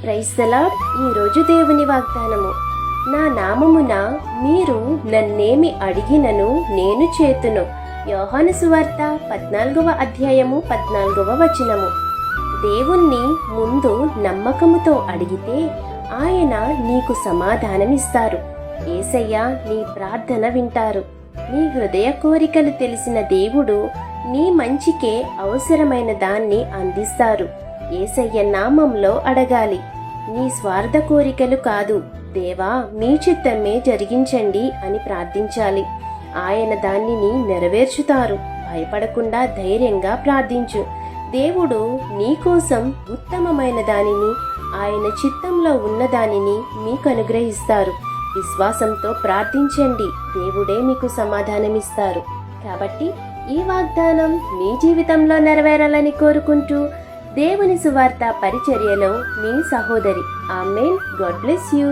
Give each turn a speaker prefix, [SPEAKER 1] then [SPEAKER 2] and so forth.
[SPEAKER 1] Praise the lord. ఈరోజు దేవుని వాగ్దానము, నా నామమున మీరు నన్నేమి అడిగినను నేను చేతును. యోహాను సువార్త 14వ అధ్యాయము 14వ వచనము. దేవుణ్ణి ముందు నమ్మకముతో అడిగితే ఆయన నీకు సమాధానమిస్తారు. యేసయ్య నీ ప్రార్థన వింటారు. నీ హృదయ కోరికలు తెలిసిన దేవుడు నీ మంచికే అవసరమైన దాన్ని అందిస్తారు. యేసయ్య నామంలో అడగాలి. నీ స్వార్థ కోరికలు కాదు, దేవా మీ చిత్తమే జరిగించండి అని ప్రార్థించాలి. ఆయన దానిని నెరవేర్చుతారు. భయపడకుండా ధైర్యంగా ప్రార్థించు. దేవుడు నీకోసం ఉత్తమమైన దానిని, ఆయన చిత్తంలో ఉన్న దానిని మీకు అనుగ్రహిస్తారు. విశ్వాసంతో ప్రార్థించండి, దేవుడే మీకు సమాధానమిస్తారు. కాబట్టి ఈ వాగ్దానం మీ జీవితంలో నెరవేరాలని కోరుకుంటూ దేవుని సువార్త పరిచర్యలో మీ సహోదరి. ఆమేన్. God bless you.